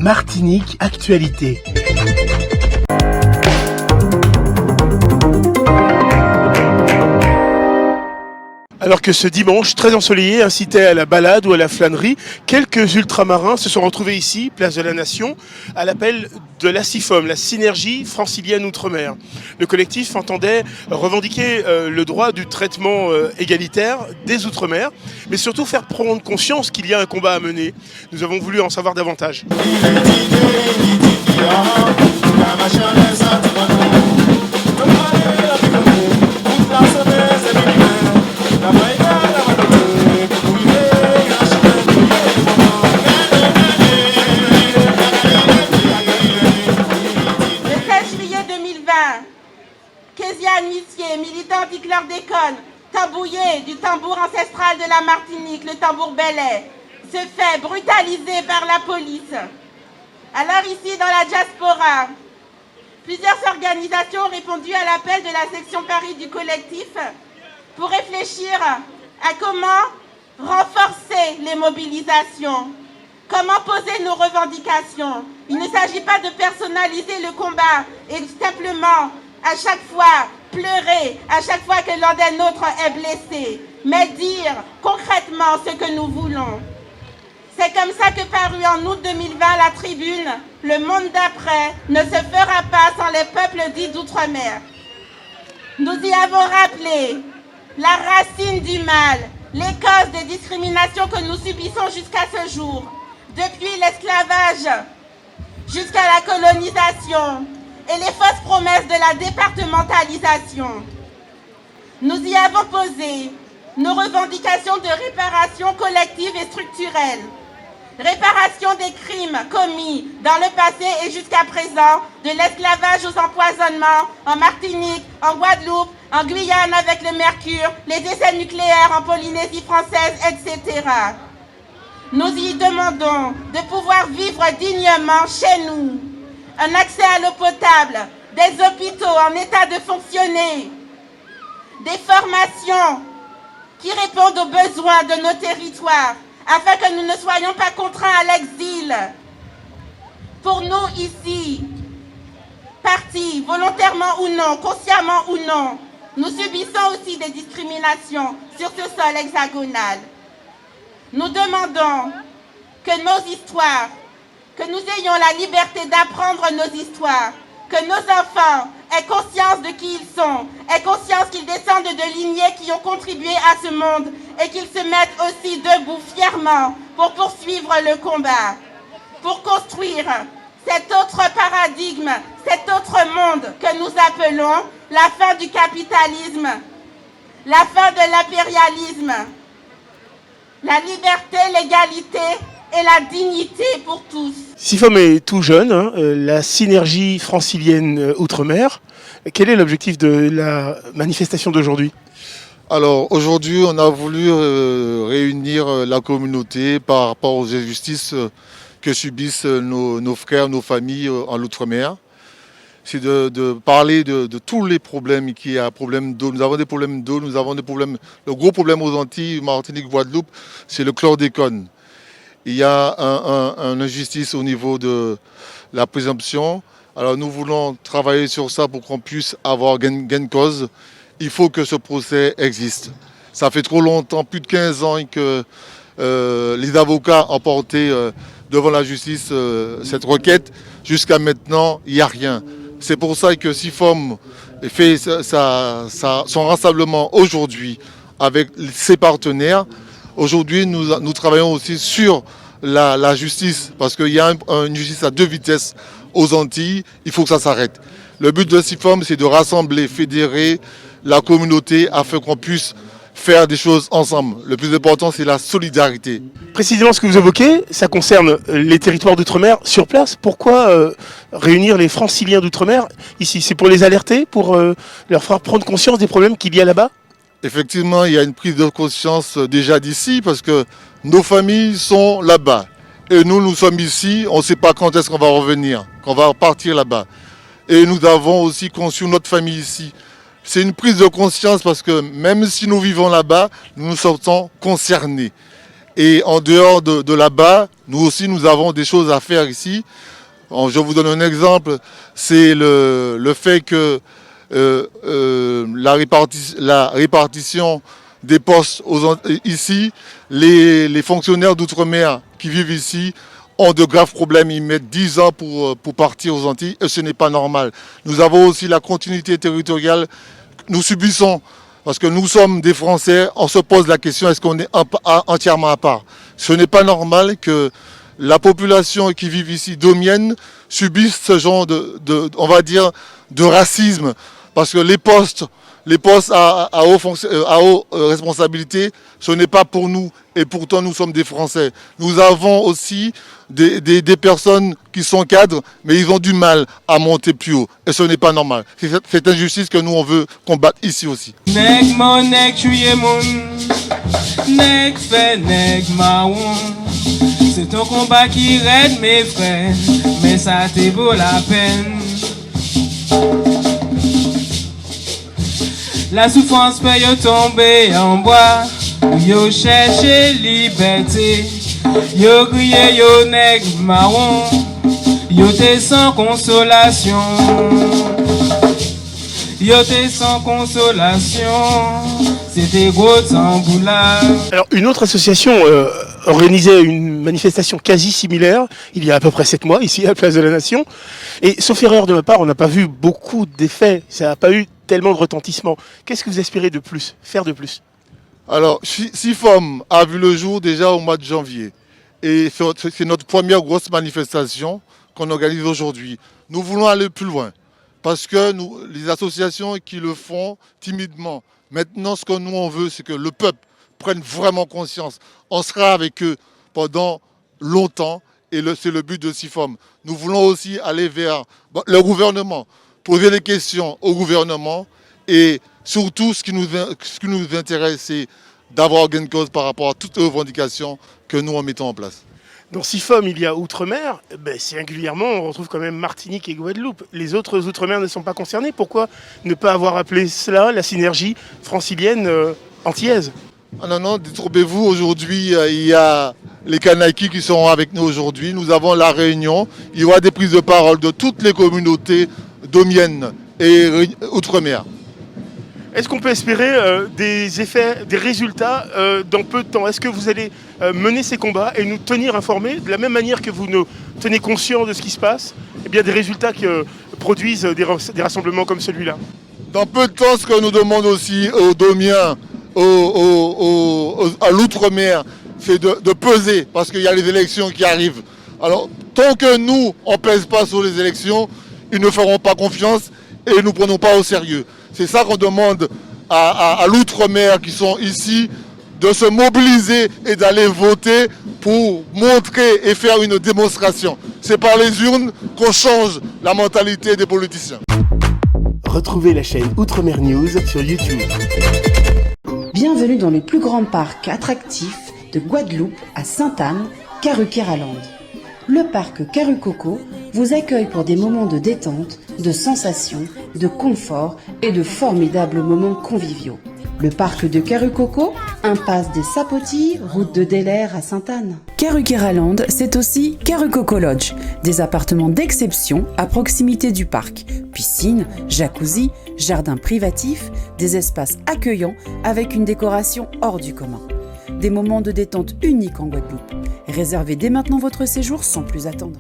Martinique Actualité. Alors que ce dimanche très ensoleillé incitait à la balade ou à la flânerie, quelques ultramarins se sont retrouvés ici, place de la Nation, à l'appel de la CIFOM, la Synergie Francilienne Outre-mer. Le collectif entendait revendiquer le droit du traitement égalitaire des Outre-mer, mais surtout faire prendre conscience qu'il y a un combat à mener. Nous avons voulu en savoir davantage. Kéziane Missier, militant anti-chlordécone, tambouillé du tambour ancestral de la Martinique, le tambour belay, se fait brutaliser par la police. Alors ici, dans la diaspora, plusieurs organisations ont répondu à l'appel de la section Paris du collectif pour réfléchir à comment renforcer les mobilisations, comment poser nos revendications. Il ne s'agit pas de personnaliser le combat et simplement à chaque fois pleurer, à chaque fois que l'un des nôtres est blessé, mais dire concrètement ce que nous voulons. C'est comme ça que parut en août 2020 la tribune « Le monde d'après ne se fera pas sans les peuples dits d'outre-mer ». Nous y avons rappelé la racine du mal, les causes des discriminations que nous subissons jusqu'à ce jour, depuis l'esclavage jusqu'à la colonisation, et les fausses promesses de la départementalisation. Nous y avons posé nos revendications de réparation collective et structurelle, réparation des crimes commis dans le passé et jusqu'à présent, de l'esclavage aux empoisonnements en Martinique, en Guadeloupe, en Guyane avec le mercure, les essais nucléaires en Polynésie française, etc. Nous y demandons de pouvoir vivre dignement chez nous, un accès à l'eau potable, des hôpitaux en état de fonctionner, des formations qui répondent aux besoins de nos territoires, afin que nous ne soyons pas contraints à l'exil. Pour nous ici, partis, volontairement ou non, consciemment ou non, nous subissons aussi des discriminations sur ce sol hexagonal. Nous demandons que nos histoires, que nous ayons la liberté d'apprendre nos histoires, que nos enfants aient conscience de qui ils sont, aient conscience qu'ils descendent de lignées qui ont contribué à ce monde et qu'ils se mettent aussi debout fièrement pour poursuivre le combat, pour construire cet autre paradigme, cet autre monde que nous appelons la fin du capitalisme, la fin de l'impérialisme, la liberté, l'égalité et la dignité pour tous. CIFOM est tout jeune, la Synergie Francilienne Outre-mer. Quel est l'objectif de la manifestation d'aujourd'hui ? Alors aujourd'hui, on a voulu réunir la communauté par rapport aux injustices que subissent nos frères, nos familles en Outre-mer. C'est de parler de tous les problèmes qu'il y a. Problème d'eau. Nous avons des problèmes d'eau, nous avons des problèmes. Le gros problème aux Antilles, Martinique, Guadeloupe, c'est le chlordécone. Il y a une injustice au niveau de la présomption. Alors nous voulons travailler sur ça pour qu'on puisse avoir gain de cause. Il faut que ce procès existe. Ça fait trop longtemps, plus de 15 ans que les avocats ont porté devant la justice cette requête. Jusqu'à maintenant, il n'y a rien. C'est pour ça que CIFOM fait son rassemblement aujourd'hui avec ses partenaires. Aujourd'hui, nous travaillons aussi sur la justice, parce qu'il y a une justice à deux vitesses aux Antilles. Il faut que ça s'arrête. Le but de CIFOM, c'est de rassembler, fédérer la communauté afin qu'on puisse faire des choses ensemble. Le plus important, c'est la solidarité. Précisément ce que vous évoquez, ça concerne les territoires d'outre-mer sur place. Pourquoi réunir les franciliens d'outre-mer ici ? C'est pour les alerter, pour leur faire prendre conscience des problèmes qu'il y a là-bas ? Effectivement, il y a une prise de conscience déjà d'ici parce que nos familles sont là-bas. Et nous sommes ici, on ne sait pas quand est-ce qu'on va revenir, qu'on va partir là-bas. Et nous avons aussi conçu notre famille ici. C'est une prise de conscience parce que même si nous vivons là-bas, nous nous sentons concernés. Et en dehors de là-bas, nous aussi, nous avons des choses à faire ici. Je vous donne un exemple, c'est le fait que la répartition des postes ici, les fonctionnaires d'outre-mer qui vivent ici ont de graves problèmes. Ils mettent 10 ans pour partir aux Antilles et ce n'est pas normal. Nous avons aussi la continuité territoriale. Nous subissons, parce que nous sommes des Français, on se pose la question, est-ce qu'on est entièrement à part? Ce n'est pas normal que la population qui vit ici, domienne, subisse ce genre on va dire, de racisme. Parce que les postes à haute responsabilité, ce n'est pas pour nous. Et pourtant, nous sommes des Français. Nous avons aussi des personnes qui sont cadres, mais ils ont du mal à monter plus haut. Et ce n'est pas normal. C'est cette injustice que nous, on veut combattre ici aussi. Nèg mon nèg tuye moun, nèg fait nèg maon. C'est ton combat qui raide mes frères, mais ça te vaut la peine. La souffrance peut y tomber en bois, yo chercher liberté, yo crier yo nèg marron, yo te sans consolation, yo te sans consolation, c'était gros tamboula. Alors, une autre association organisait une manifestation quasi similaire il y a à peu près 7 mois, ici à la Place de la Nation. Et sauf erreur de ma part, on n'a pas vu beaucoup d'effets, ça n'a pas eu tellement de retentissement. Qu'est-ce que vous espérez de plus, faire de plus? Alors, SIFOM a vu le jour déjà au mois de janvier. Et c'est notre première grosse manifestation qu'on organise aujourd'hui. Nous voulons aller plus loin. Parce que les associations qui le font timidement, maintenant ce que nous on veut, c'est que le peuple prenne vraiment conscience. On sera avec eux pendant longtemps et c'est le but de SIFOM. Nous voulons aussi aller vers le gouvernement, poser des questions au gouvernement et surtout ce qui nous intéresse, c'est d'avoir gain de cause par rapport à toutes les revendications que nous en mettons en place. Dans SIFOM, il y a Outre-mer, singulièrement, on retrouve quand même Martinique et Guadeloupe. Les autres Outre-mer ne sont pas concernés. Pourquoi ne pas avoir appelé cela la synergie francilienne antillaise? Non, détrompez-vous, aujourd'hui, il y a les Kanaky qui sont avec nous aujourd'hui. Nous avons la réunion. Il y aura des prises de parole de toutes les communautés domiennes et Outre-mer. Est-ce qu'on peut espérer des effets, des résultats dans peu de temps? Est-ce que vous allez mener ces combats et nous tenir informés de la même manière que vous nous tenez conscients de ce qui se passe? Eh bien, des résultats qui produisent des rassemblements comme celui-là. Dans peu de temps, ce que nous demandons aussi aux Domiens, à l'Outre-mer, c'est de peser, parce qu'il y a les élections qui arrivent. Alors, tant que nous, on ne pèse pas sur les élections, ils ne feront pas confiance et nous ne prenons pas au sérieux. C'est ça qu'on demande à l'Outre-mer qui sont ici, de se mobiliser et d'aller voter pour montrer et faire une démonstration. C'est par les urnes qu'on change la mentalité des politiciens. Retrouvez la chaîne Outre-mer News sur YouTube. Bienvenue dans le plus grand parc attractif de Guadeloupe à Sainte-Anne, Karukéraland. Le parc Karukoko vous accueille pour des moments de détente, de sensations, de confort et de formidables moments conviviaux. Le parc de Karukoko, impasse des Sapotilles, route de Delair à Sainte-Anne. Karukéraland, c'est aussi Karukoko Lodge, des appartements d'exception à proximité du parc. Piscine, jacuzzi, jardin privatif, des espaces accueillants avec une décoration hors du commun. Des moments de détente uniques en Guadeloupe. Réservez dès maintenant votre séjour sans plus attendre.